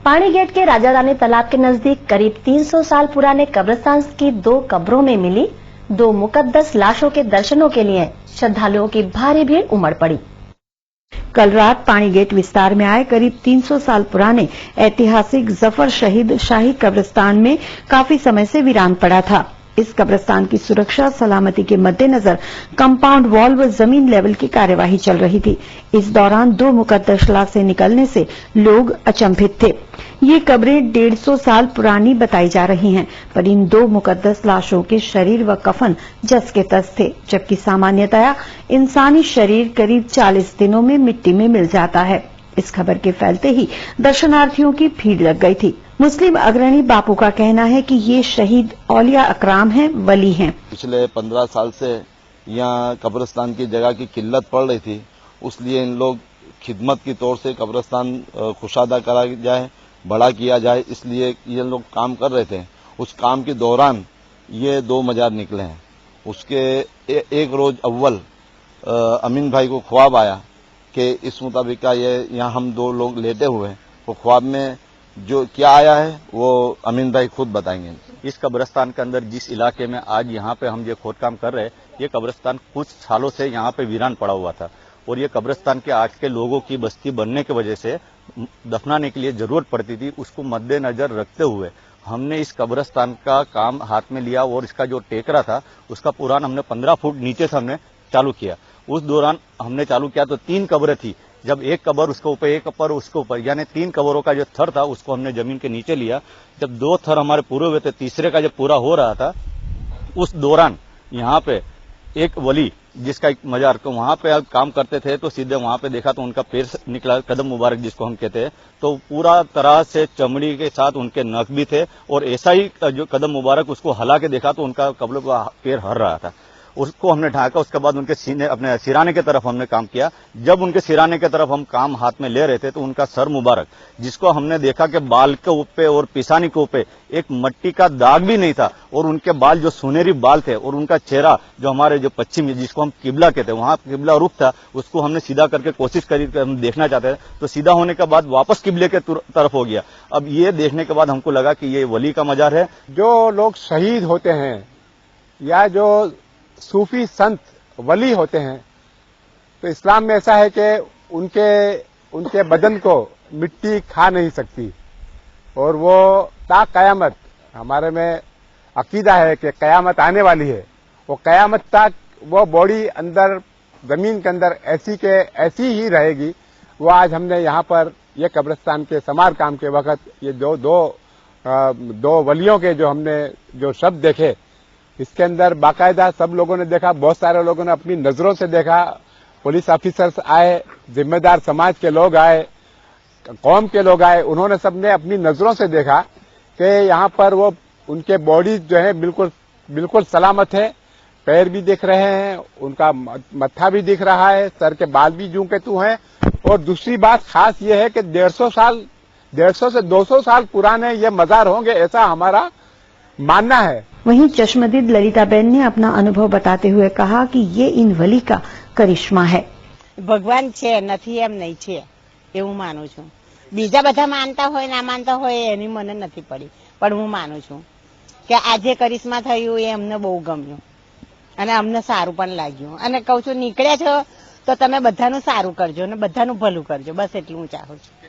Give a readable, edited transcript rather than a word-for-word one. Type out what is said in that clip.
पानी गेट के राजा रानी तालाब के नजदीक करीब 300 साल पुराने कब्रिस्तान की 2 कब्रों में मिली 2 मुकद्दस लाशों के दर्शनों के लिए श्रद्धालुओं की भारी भीड़ उमड़ पड़ी। कल रात पानी गेट विस्तार में आए करीब 300 साल पुराने ऐतिहासिक जफर शहीद शाही कब्रिस्तान में काफी समय से वीरान पड़ा था। इस कब्रिस्तान की सुरक्षा सलामती के मद्देनजर कंपाउंड वॉल व जमीन लेवल की कार्यवाही चल रही थी। इस दौरान 2 मुकद्दस लाशें निकलने से लोग अचंभित थे। ये कब्रें 150 साल पुरानी बताई जा रही हैं, पर इन 2 मुकद्दस लाशों के शरीर व कफन जस के तस थे, जबकि सामान्यतया इंसानी शरीर करीब 40 दिनों में मिट्टी में मिल जाता है। इस खबर के फैलते ही दर्शनार्थियों की भीड़ लग गई थी। मुस्लिम अग्रणी बापू का कहना है कि ये शहीद औलिया अकराम हैं, वली हैं। पिछले 15 साल से यहाँ कब्रिस्तान की जगह की किल्लत पड़ रही थी, उसलिए इन लोग खिदमत की तौर से कब्रिस्तान कुशादा करा जाए, बड़ा किया जाए, इसलिए ये लोग काम कर रहे थे। उस काम के दौरान ये 2 मजार निकले हैं। उसके एक रोज अव्वल अमीन भाई को ख्वाब आया कि इस मुताबिक का ये यहाँ हम 2 लोग लेटे हुए हैं। वो ख्वाब में जो क्या आया है वो अमीन भाई खुद बताएंगे। इस कब्रिस्तान के अंदर जिस इलाके में आज यहाँ पे हम ये खोद काम कर रहे हैं, ये कब्रिस्तान कुछ सालों से यहाँ पे वीरान पड़ा हुआ था और ये कब्रिस्तान के आज के लोगों की बस्ती बनने की वजह से दफनाने के लिए जरूरत पड़ती थी। उसको मद्देनजर रखते हुए हमने इस कब्रिस्तान का काम हाथ में लिया और इसका जो टेकरा था उसका पुरान हमने 15 फुट नीचे से हमने चालू किया। उस दौरान हमने चालू किया तो 3 कब्रें थी। जब एक कब्र उसके ऊपर, एक कब्र उसके ऊपर, यानी 3 कब्रों का जो थर था उसको हमने जमीन के नीचे लिया। जब 2 थर हमारे पूरे हुए थे, तीसरे का जब पूरा हो रहा था, उस दौरान यहाँ पे एक वली जिसका एक मजार को वहां पे काम करते थे, तो सीधे वहां पे देखा तो उनका पैर निकला, कदम मुबारक जिसको हम कहते हैं, तो पूरा तरह से चमड़ी के साथ उनके नख भी थे और ऐसा ही जो कदम मुबारक उसको हला के देखा तो उनका कब्र का पैर हर रहा था। उसको हमने ढाका। उसके बाद उनके सीने, अपने सिराने की तरफ हमने काम किया। जब उनके सिराने की तरफ हम काम हाथ में ले रहे थे तो उनका सर मुबारक, जिसको हमने देखा कि बाल के ऊपर और पिसानी के ऊपर एक मट्टी का दाग भी नहीं था और उनके बाल जो सुनहरी बाल थे और उनका चेहरा जो हमारे जो पश्चिमी जिसको हम किबला कहते हैं, वहां किबला रुख था, उसको हमने सीधा करके कोशिश करी, हम देखना चाहते थे तो सीधा होने के बाद वापस किबले के तरफ हो गया। अब ये देखने के बाद हमको लगा कि ये वली का मजार है। जो लोग शहीद होते हैं या जो सूफी संत वली होते हैं, तो इस्लाम में ऐसा है कि उनके बदन को मिट्टी खा नहीं सकती और वो ता कयामत, हमारे में अकीदा है कि कयामत आने वाली है, वो कयामत तक वो बॉडी अंदर जमीन के अंदर ऐसी ही रहेगी। वो आज हमने यहाँ पर ये कब्रिस्तान के समार काम के वक्त ये दो वलियों के जो हमने जो शब्द देखे, इसके अंदर बाकायदा सब लोगों ने देखा, बहुत सारे लोगों ने अपनी नजरों से देखा। पुलिस ऑफिसर्स आए, जिम्मेदार समाज के लोग आए, कौम के लोग आए, उन्होंने सबने अपनी नजरों से देखा कि यहाँ पर वो उनके बॉडी जो है बिल्कुल सलामत है। पैर भी दिख रहे हैं, उनका मत्था भी दिख रहा है, सर के बाल भी जूं के तू हैं। और दूसरी बात खास ये है कि 150 से 200 साल पुराने ये मजार होंगे, ऐसा हमारा मानना है। वहीं चश्मदीद ललिताबेन ने अपना अनुभव बताते हुए कहा कि ये इन वली का करिश्मा है। भगवान छे નથી એમ નહીં છે એવું માનું છું। બીજા બધા માનતા હોય ના માનતા હોય એની મને નથી પડી, પણ હું માનું છું કે આજે કરિશ્મા થયું એ અમને બહુ ગમ્યું અને અમને સારું પણ લાગ્યું અને કહું છું નીકળ્યા છો તો તમે બધાનું સારું કરજો અને બધાનું ભલું કરજો, બસ એટલું હું ચાહું છું।